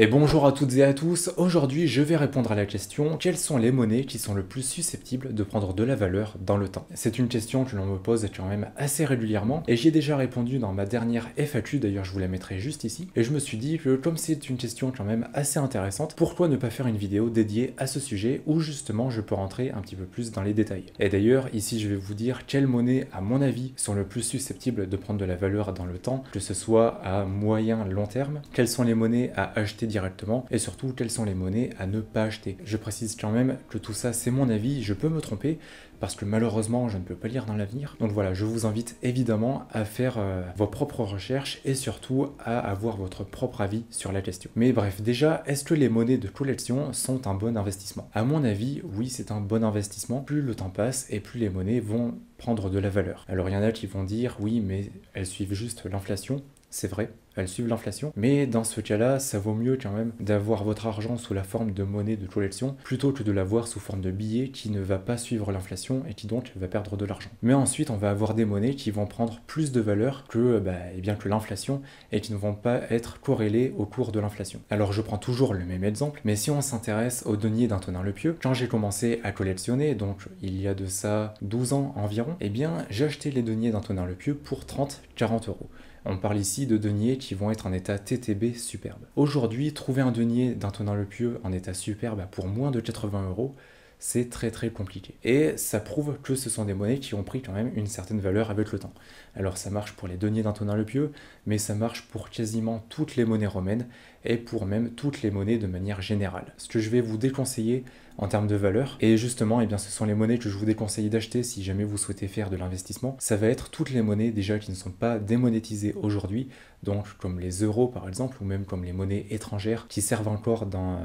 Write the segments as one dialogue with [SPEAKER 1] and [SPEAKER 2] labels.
[SPEAKER 1] Et bonjour à toutes et à tous, aujourd'hui je vais répondre à la question quelles sont les monnaies qui sont le plus susceptibles de prendre de la valeur dans le temps. C'est une question que l'on me pose quand même assez régulièrement et j'y ai déjà répondu dans ma dernière FAQ, d'ailleurs je vous la mettrai juste ici, et je me suis dit que comme c'est une question quand même assez intéressante, pourquoi ne pas faire une vidéo dédiée à ce sujet où justement je peux rentrer un petit peu plus dans les détails. Et d'ailleurs ici je vais vous dire quelles monnaies à mon avis sont le plus susceptibles de prendre de la valeur dans le temps, que ce soit à moyen long terme, quelles sont les monnaies à acheter directement et surtout quelles sont les monnaies à ne pas acheter. Je précise quand même que tout ça c'est mon avis, je peux me tromper parce que malheureusement je ne peux pas lire dans l'avenir. Donc voilà, je vous invite évidemment à faire vos propres recherches et surtout à avoir votre propre avis sur la question. Mais bref, déjà, est-ce que les monnaies de collection sont un bon investissement? À mon avis, oui, c'est un bon investissement. Plus le temps passe et plus les monnaies vont prendre de la valeur. Alors il y en a qui vont dire oui, mais elles suivent juste l'inflation. C'est vrai, elles suivent l'inflation, mais dans ce cas-là, ça vaut mieux quand même d'avoir votre argent sous la forme de monnaie de collection plutôt que de l'avoir sous forme de billets qui ne va pas suivre l'inflation et qui donc va perdre de l'argent. Mais ensuite, on va avoir des monnaies qui vont prendre plus de valeur que, que l'inflation et qui ne vont pas être corrélées au cours de l'inflation. Alors je prends toujours le même exemple, mais si on s'intéresse aux deniers d'Antonin-le-Pieux, quand j'ai commencé à collectionner, donc il y a de ça 12 ans environ, eh bien j'ai acheté les deniers d'Antonin-le-Pieux pour 30-40 euros. On parle ici de deniers qui vont être en état TTB superbe. Aujourd'hui, trouver un denier d'Antonin-le-Pieux en état superbe pour moins de 80 euros, c'est très compliqué. Et ça prouve que ce sont des monnaies qui ont pris quand même une certaine valeur avec le temps. Alors ça marche pour les deniers d'Antonin-le-Pieux, mais ça marche pour quasiment toutes les monnaies romaines et pour même toutes les monnaies de manière générale. Ce que je vais vous déconseiller en termes de valeur, et justement, ce sont les monnaies que je vous déconseille d'acheter si jamais vous souhaitez faire de l'investissement, ça va être toutes les monnaies déjà qui ne sont pas démonétisées aujourd'hui, donc comme les euros par exemple, ou même comme les monnaies étrangères qui servent encore dans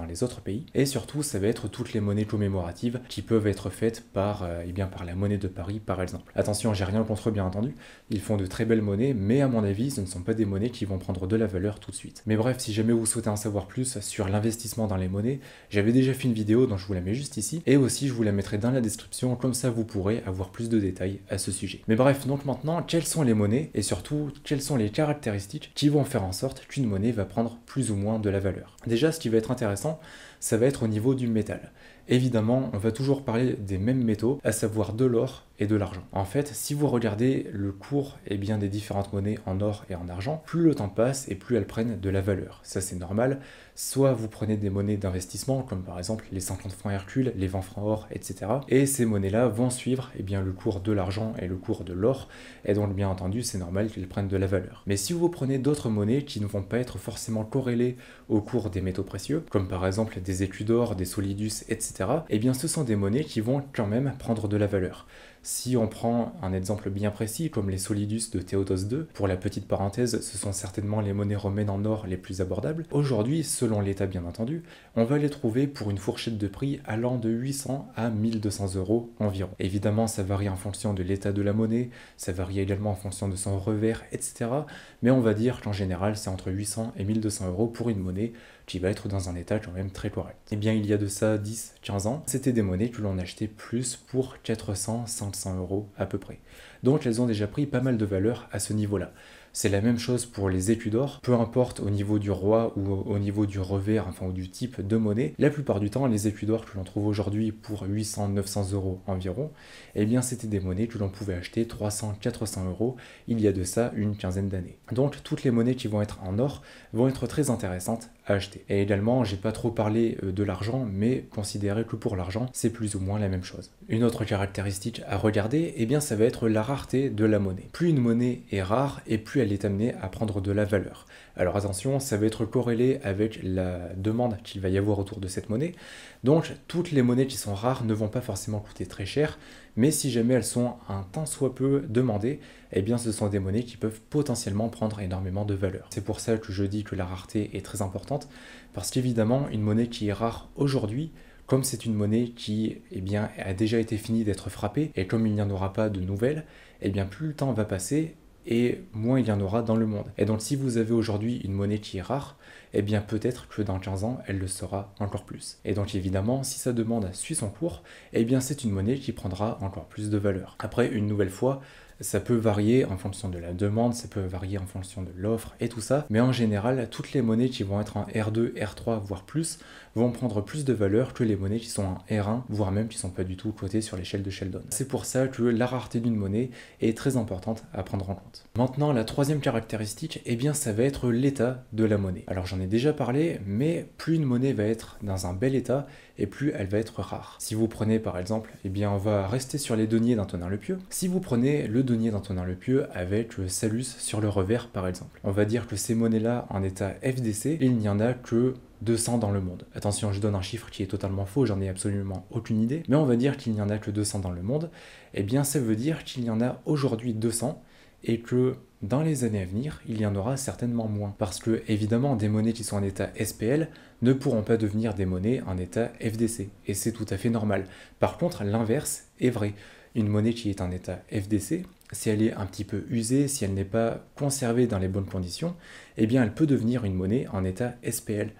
[SPEAKER 1] les autres pays, et surtout ça va être toutes les monnaies commémoratives qui peuvent être faites par la monnaie de Paris par exemple. Attention, j'ai rien contre bien entendu, ils font de très belles monnaies, mais à mon avis ce ne sont pas des monnaies qui vont prendre de la valeur tout de suite. Mais bref, si jamais vous souhaitez en savoir plus sur l'investissement dans les monnaies, j'avais déjà fait une vidéo dont je vous la mets juste ici, et aussi je vous la mettrai dans la description, comme ça vous pourrez avoir plus de détails à ce sujet. Mais bref, donc maintenant, quelles sont les monnaies, et surtout, quelles sont les caractéristiques qui vont faire en sorte qu'une monnaie va prendre plus ou moins de la valeur? Déjà, ce qui va être intéressant, ça va être au niveau du métal. Évidemment, on va toujours parler des mêmes métaux, à savoir de l'or et de l'argent. En fait, si vous regardez le cours des différentes monnaies en or et en argent, plus le temps passe et plus elles prennent de la valeur. Ça c'est normal. Soit vous prenez des monnaies d'investissement, comme par exemple les 50 francs Hercule, les 20 francs or, etc. Et ces monnaies-là vont suivre le cours de l'argent et le cours de l'or, et donc bien entendu c'est normal qu'elles prennent de la valeur. Mais si vous prenez d'autres monnaies qui ne vont pas être forcément corrélées au cours des métaux précieux, comme par exemple des écus d'or, des solidus, etc., ce sont des monnaies qui vont quand même prendre de la valeur. Si on prend un exemple bien précis, comme les solidus de Théodose II, pour la petite parenthèse, ce sont certainement les monnaies romaines en or les plus abordables. Aujourd'hui, selon l'État bien entendu, on va les trouver pour une fourchette de prix allant de 800 à 1200 euros environ. Évidemment, ça varie en fonction de l'état de la monnaie, ça varie également en fonction de son revers, etc. Mais on va dire qu'en général, c'est entre 800 et 1200 euros pour une monnaie qui va être dans un état quand même très correct. Il y a de ça 10-15 ans, c'était des monnaies que l'on achetait plus pour 400-500 euros à peu près. Donc elles ont déjà pris pas mal de valeur à ce niveau-là. C'est la même chose pour les écus d'or, peu importe au niveau du roi ou au niveau du revers, ou du type de monnaie, la plupart du temps, les écus d'or que l'on trouve aujourd'hui pour 800-900 euros environ, c'était des monnaies que l'on pouvait acheter 300-400 euros il y a de ça une quinzaine d'années. Donc toutes les monnaies qui vont être en or vont être très intéressantes à acheter. Et également, j'ai pas trop parlé de l'argent, mais considérez que pour l'argent, c'est plus ou moins la même chose. Une autre caractéristique à regarder, ça va être la rareté de la monnaie. Plus une monnaie est rare, et plus elle est amenée à prendre de la valeur. Alors attention, ça va être corrélé avec la demande qu'il va y avoir autour de cette monnaie. Donc toutes les monnaies qui sont rares ne vont pas forcément coûter très cher, mais si jamais elles sont un tant soit peu demandées, ce sont des monnaies qui peuvent potentiellement prendre énormément de valeur. C'est pour ça que je dis que la rareté est très importante, parce qu'évidemment, une monnaie qui est rare aujourd'hui, comme c'est une monnaie qui a déjà été finie d'être frappée, et comme il n'y en aura pas de nouvelles, plus le temps va passer, et moins il y en aura dans le monde. Et donc si vous avez aujourd'hui une monnaie qui est rare, peut-être que dans 15 ans, elle le sera encore plus. Et donc évidemment, si sa demande suit son cours, c'est une monnaie qui prendra encore plus de valeur. Après, une nouvelle fois, Ça peut varier en fonction de la demande, ça peut varier en fonction de l'offre et tout ça, mais en général, toutes les monnaies qui vont être en R2, R3, voire plus, vont prendre plus de valeur que les monnaies qui sont en R1, voire même qui sont pas du tout cotées sur l'échelle de Sheldon. C'est pour ça que la rareté d'une monnaie est très importante à prendre en compte. Maintenant, la troisième caractéristique, eh bien, ça va être l'état de la monnaie. Alors j'en ai déjà parlé, mais plus une monnaie va être dans un bel état, et plus elle va être rare. Si vous prenez par exemple, eh bien on va rester sur les deniers d'Antonin-le-Pieux. Si vous prenez le denier d'Antonin-le-Pieux avec le Salus sur le revers par exemple, on va dire que ces monnaies-là en état FDC, il n'y en a que 200 dans le monde. Attention, je donne un chiffre qui est totalement faux, j'en ai absolument aucune idée, mais on va dire qu'il n'y en a que 200 dans le monde. Eh bien ça veut dire qu'il y en a aujourd'hui 200 et que dans les années à venir, il y en aura certainement moins. Parce que, évidemment, des monnaies qui sont en état SPL ne pourront pas devenir des monnaies en état FDC. Et c'est tout à fait normal. Par contre, l'inverse est vrai. Une monnaie qui est en état FDC, si elle est un petit peu usée, si elle n'est pas conservée dans les bonnes conditions, eh bien, elle peut devenir une monnaie en état SPL.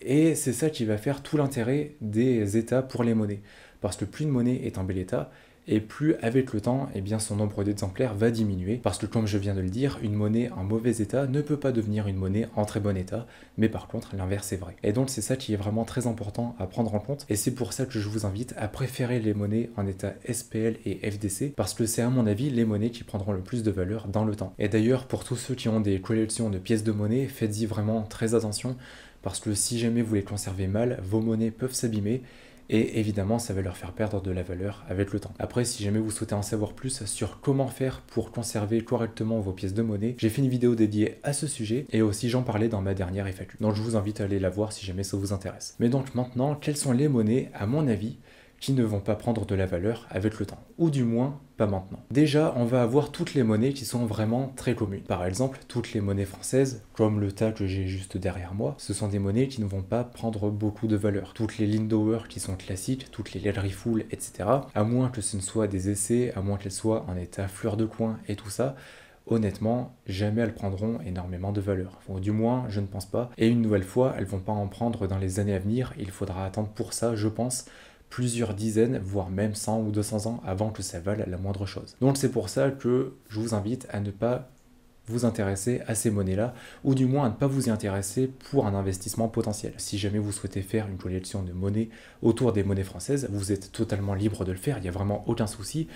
[SPEAKER 1] Et c'est ça qui va faire tout l'intérêt des états pour les monnaies. Parce que plus une monnaie est en bel état, et plus avec le temps, eh bien, son nombre d'exemplaires va diminuer, parce que comme je viens de le dire, une monnaie en mauvais état ne peut pas devenir une monnaie en très bon état, mais par contre l'inverse est vrai. Et donc c'est ça qui est vraiment très important à prendre en compte, et c'est pour ça que je vous invite à préférer les monnaies en état SPL et FDC, parce que c'est à mon avis les monnaies qui prendront le plus de valeur dans le temps. Et d'ailleurs pour tous ceux qui ont des collections de pièces de monnaie, faites-y vraiment très attention, parce que si jamais vous les conservez mal, vos monnaies peuvent s'abîmer, et évidemment ça va leur faire perdre de la valeur avec le temps. Après, si jamais vous souhaitez en savoir plus sur comment faire pour conserver correctement vos pièces de monnaie, j'ai fait une vidéo dédiée à ce sujet et aussi j'en parlais dans ma dernière FAQ. Donc je vous invite à aller la voir si jamais ça vous intéresse. Mais donc maintenant, quelles sont les monnaies, à mon avis, qui ne vont pas prendre de la valeur avec le temps, ou du moins pas maintenant. Déjà, on va avoir toutes les monnaies qui sont vraiment très communes. Par exemple, toutes les monnaies françaises, comme le tas que j'ai juste derrière moi, ce sont des monnaies qui ne vont pas prendre beaucoup de valeur. Toutes les Lindauer qui sont classiques, toutes les Ledery Full, etc., à moins que ce ne soit des essais, à moins qu'elles soient en état fleur de coin et tout ça, honnêtement, jamais elles prendront énormément de valeur. Ou du moins, je ne pense pas. Et une nouvelle fois, elles vont pas en prendre dans les années à venir. Il faudra attendre pour ça, je pense, plusieurs dizaines, voire même 100 ou 200 ans avant que ça vale la moindre chose. Donc c'est pour ça que je vous invite à ne pas vous intéresser à ces monnaies-là, ou du moins à ne pas vous y intéresser pour un investissement potentiel. Si jamais vous souhaitez faire une collection de monnaies autour des monnaies françaises, vous êtes totalement libre de le faire, il n'y a vraiment aucun souci,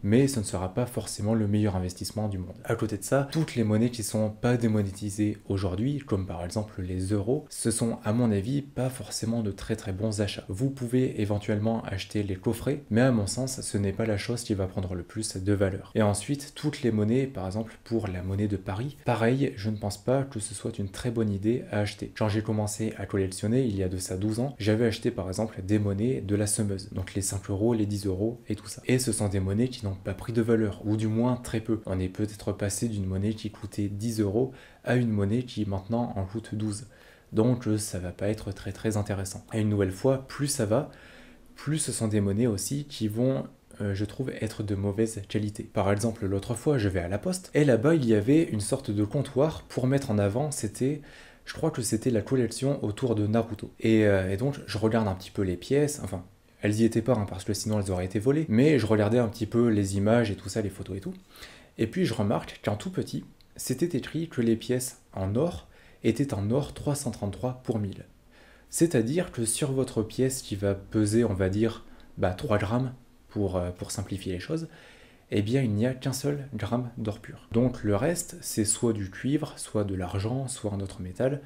[SPEAKER 1] mais ce ne sera pas forcément le meilleur investissement du monde. À côté de ça, toutes les monnaies qui sont pas démonétisées aujourd'hui, comme par exemple les euros, ce sont à mon avis pas forcément de très très bons achats. Vous pouvez éventuellement acheter les coffrets, mais à mon sens, ce n'est pas la chose qui va prendre le plus de valeur. Et ensuite, toutes les monnaies, par exemple pour la monnaie de Paris, pareil, je ne pense pas que ce soit une très bonne idée à acheter. Quand j'ai commencé à collectionner, il y a de ça 12 ans, j'avais acheté par exemple des monnaies de la semeuse, donc les 5 euros, les 10 euros et tout ça. Et ce sont des monnaies qui n'ont pas pris de valeur, ou du moins très peu. On est peut-être passé d'une monnaie qui coûtait 10 euros à une monnaie qui maintenant en coûte 12. Donc ça va pas être très très intéressant. Et une nouvelle fois, plus ça va, plus ce sont des monnaies aussi qui vont je trouve être de mauvaise qualité. Par exemple, l'autre fois, je vais à la poste, et là-bas, il y avait une sorte de comptoir pour mettre en avant, je crois que c'était la collection autour de Naruto. Et donc, je regarde un petit peu les pièces, enfin, elles y étaient pas, hein, parce que sinon elles auraient été volées, mais je regardais un petit peu les images et tout ça, les photos et tout. Et puis, je remarque qu'en tout petit, c'était écrit que les pièces en or étaient en or 333 pour 1000. C'est-à-dire que sur votre pièce qui va peser, on va dire, 3 grammes, pour simplifier les choses, eh bien il n'y a qu'un seul gramme d'or pur. Donc le reste, c'est soit du cuivre, soit de l'argent, soit un autre métal.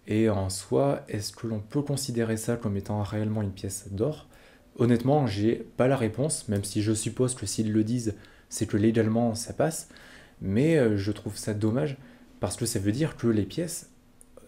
[SPEAKER 1] Et en soi, est-ce que l'on peut considérer ça comme étant réellement une pièce d'or? Honnêtement, j'ai pas la réponse, même si je suppose que s'ils le disent, c'est que légalement ça passe. Mais je trouve ça dommage, parce que ça veut dire que les pièces,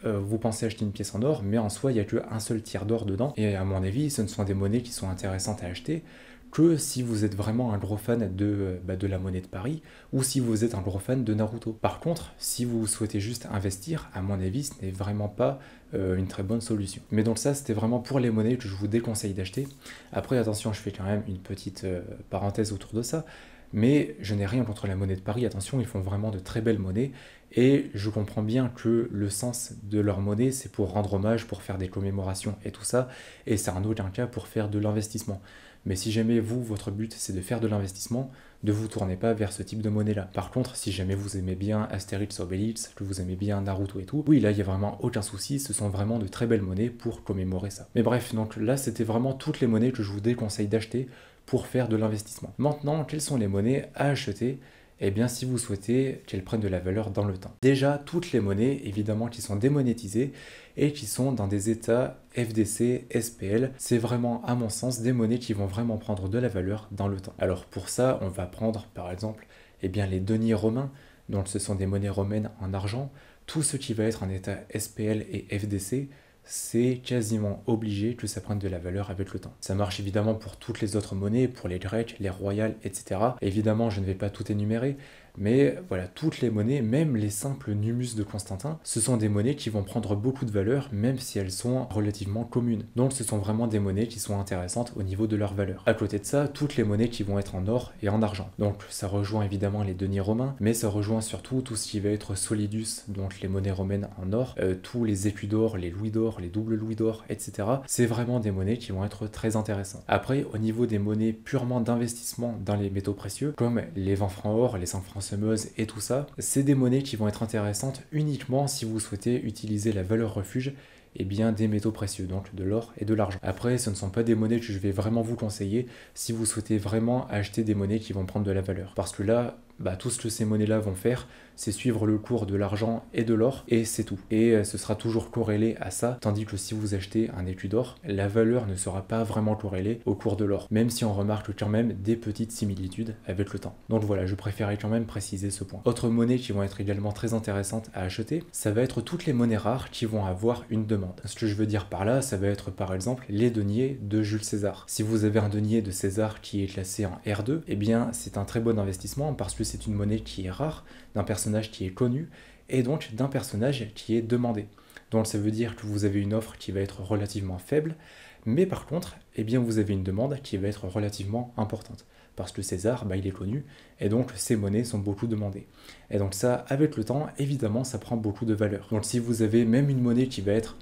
[SPEAKER 1] vous pensez acheter une pièce en or, mais en soi, il n'y a qu'un seul tiers d'or dedans. Et à mon avis, ce ne sont des monnaies qui sont intéressantes à acheter que si vous êtes vraiment un gros fan de la monnaie de Paris, ou si vous êtes un gros fan de Naruto. Par contre, si vous souhaitez juste investir, à mon avis, ce n'est vraiment pas une très bonne solution. Mais donc ça, c'était vraiment pour les monnaies que je vous déconseille d'acheter. Après, attention, je fais quand même une petite parenthèse autour de ça. Mais je n'ai rien contre la monnaie de Paris, attention, ils font vraiment de très belles monnaies. Et je comprends bien que le sens de leur monnaie, c'est pour rendre hommage, pour faire des commémorations et tout ça. Et c'est en aucun cas pour faire de l'investissement. Mais si jamais vous, votre but, c'est de faire de l'investissement, ne vous tournez pas vers ce type de monnaie-là. Par contre, si jamais vous aimez bien Astérix Obélix, que vous aimez bien Naruto et tout, oui, là, il n'y a vraiment aucun souci, ce sont vraiment de très belles monnaies pour commémorer ça. Mais bref, donc là, c'était vraiment toutes les monnaies que je vous déconseille d'acheter pour faire de l'investissement. Maintenant, quelles sont les monnaies à acheter ? Eh bien, si vous souhaitez qu'elles prennent de la valeur dans le temps. Déjà, toutes les monnaies, évidemment, qui sont démonétisées et qui sont dans des états FDC, SPL, c'est vraiment, à mon sens, des monnaies qui vont vraiment prendre de la valeur dans le temps. Alors pour ça, on va prendre, par exemple, eh bien, les deniers romains, donc ce sont des monnaies romaines en argent. Tout ce qui va être en état SPL et FDC, c'est quasiment obligé que ça prenne de la valeur avec le temps. Ça marche évidemment pour toutes les autres monnaies, pour les grecs, les royales, etc. Évidemment, je ne vais pas tout énumérer, mais voilà, toutes les monnaies, même les simples numus de Constantin, ce sont des monnaies qui vont prendre beaucoup de valeur, même si elles sont relativement communes. Donc ce sont vraiment des monnaies qui sont intéressantes au niveau de leur valeur. À côté de ça, toutes les monnaies qui vont être en or et en argent. Donc ça rejoint évidemment les deniers romains, mais ça rejoint surtout tout ce qui va être solidus, donc les monnaies romaines en or, tous les écus d'or, les louis d'or, les doubles louis d'or, etc. C'est vraiment des monnaies qui vont être très intéressantes. Après, au niveau des monnaies purement d'investissement dans les métaux précieux, comme les 20 francs or, les 5 francs Meuse et tout ça, c'est des monnaies qui vont être intéressantes uniquement si vous souhaitez utiliser la valeur refuge et bien des métaux précieux, donc de l'or et de l'argent. Après, ce ne sont pas des monnaies que je vais vraiment vous conseiller si vous souhaitez vraiment acheter des monnaies qui vont prendre de la valeur. Parce que là, tout ce que ces monnaies-là vont faire, c'est suivre le cours de l'argent et de l'or, et c'est tout. Et ce sera toujours corrélé à ça, tandis que si vous achetez un écu d'or, la valeur ne sera pas vraiment corrélée au cours de l'or, même si on remarque quand même des petites similitudes avec le temps. Donc voilà, je préférais quand même préciser ce point. Autres monnaies qui vont être également très intéressantes à acheter, ça va être toutes les monnaies rares qui vont avoir une demande. Ce que je veux dire par là, ça va être par exemple les deniers de Jules César. Si vous avez un denier de César qui est classé en R2, eh bien c'est un très bon investissement parce que c'est une monnaie qui est rare, d'un personnage qui est connu, et donc d'un personnage qui est demandé. Donc ça veut dire que vous avez une offre qui va être relativement faible, mais par contre, eh bien vous avez une demande qui va être relativement importante. Parce que César, il est connu, et donc ces monnaies sont beaucoup demandées. Et donc ça, avec le temps, évidemment, ça prend beaucoup de valeur. Donc si vous avez même une monnaie qui va être,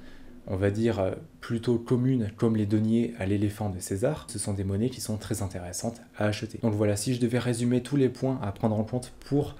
[SPEAKER 1] on va dire, plutôt commune, comme les deniers à l'éléphant de César, ce sont des monnaies qui sont très intéressantes à acheter. Donc voilà, si je devais résumer tous les points à prendre en compte pour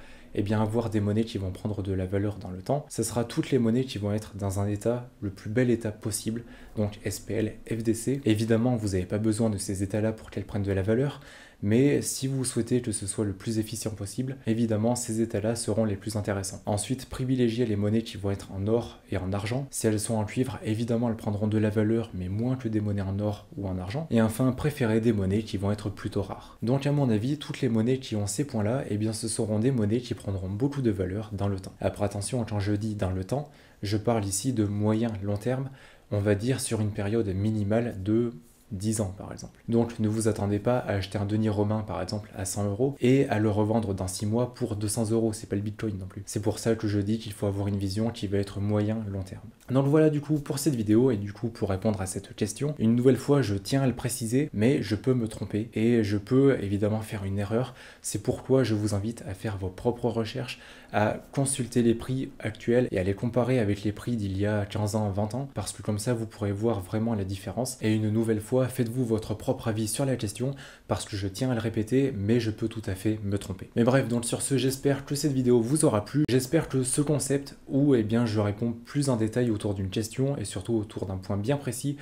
[SPEAKER 1] avoir des monnaies qui vont prendre de la valeur dans le temps, ce sera toutes les monnaies qui vont être dans un état, le plus bel état possible, donc SPL, FDC. Évidemment, vous n'avez pas besoin de ces états-là pour qu'elles prennent de la valeur, mais si vous souhaitez que ce soit le plus efficient possible, évidemment, ces états-là seront les plus intéressants. Ensuite, privilégiez les monnaies qui vont être en or et en argent. Si elles sont en cuivre, évidemment, elles prendront de la valeur, mais moins que des monnaies en or ou en argent. Et enfin, préférez des monnaies qui vont être plutôt rares. Donc, à mon avis, toutes les monnaies qui ont ces points-là, ce seront des monnaies qui prendront beaucoup de valeur dans le temps. Après, attention, quand je dis dans le temps, je parle ici de moyen long terme, on va dire sur une période minimale de 10 ans par exemple. Donc ne vous attendez pas à acheter un denier romain par exemple à 100 € et à le revendre dans 6 mois pour 200 €, c'est pas le bitcoin non plus. C'est pour ça que je dis qu'il faut avoir une vision qui va être moyen long terme. Donc voilà du coup pour cette vidéo et du coup pour répondre à cette question. Une nouvelle fois je tiens à le préciser, mais je peux me tromper et je peux évidemment faire une erreur. C'est pourquoi je vous invite à faire vos propres recherches, à consulter les prix actuels et à les comparer avec les prix d'il y a 15 ans, 20 ans, parce que comme ça vous pourrez voir vraiment la différence. Et une nouvelle fois, faites-vous votre propre avis sur la question, parce que je tiens à le répéter, mais je peux tout à fait me tromper. Mais bref, donc sur ce, j'espère que cette vidéo vous aura plu. J'espère que ce concept où je réponds plus en détail autour d'une question et surtout autour d'un point bien précis,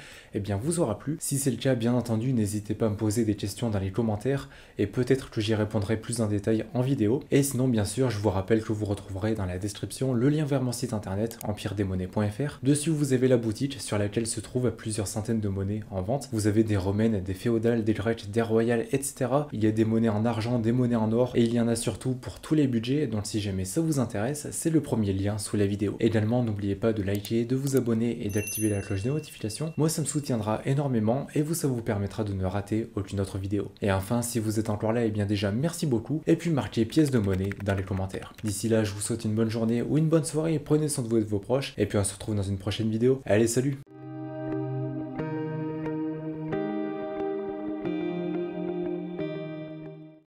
[SPEAKER 1] vous aura plu. Si c'est le cas, bien entendu, n'hésitez pas à me poser des questions dans les commentaires et peut-être que j'y répondrai plus en détail en vidéo. Et sinon, bien sûr, je vous rappelle que vous retrouverez dans la description le lien vers mon site internet empiredesmonnaies.fr. Dessus, vous avez la boutique sur laquelle se trouvent plusieurs centaines de monnaies en vente. Vous avez des romaines, des féodales, des grecques, des royales, etc. Il y a des monnaies en argent, des monnaies en or et il y en a surtout pour tous les budgets. Donc si jamais ça vous intéresse, c'est le premier lien sous la vidéo. Également, n'oubliez pas de liker, de vous abonner et d'activer la cloche des notifications. Moi, ça me soutiendra énormément et ça vous permettra de ne rater aucune autre vidéo. Et enfin, si vous êtes encore là, déjà merci beaucoup et puis marquez pièce de monnaie dans les commentaires. D'ici là, je vous souhaite une bonne journée ou une bonne soirée, prenez soin de vous et de vos proches et puis on se retrouve dans une prochaine vidéo. Allez, salut!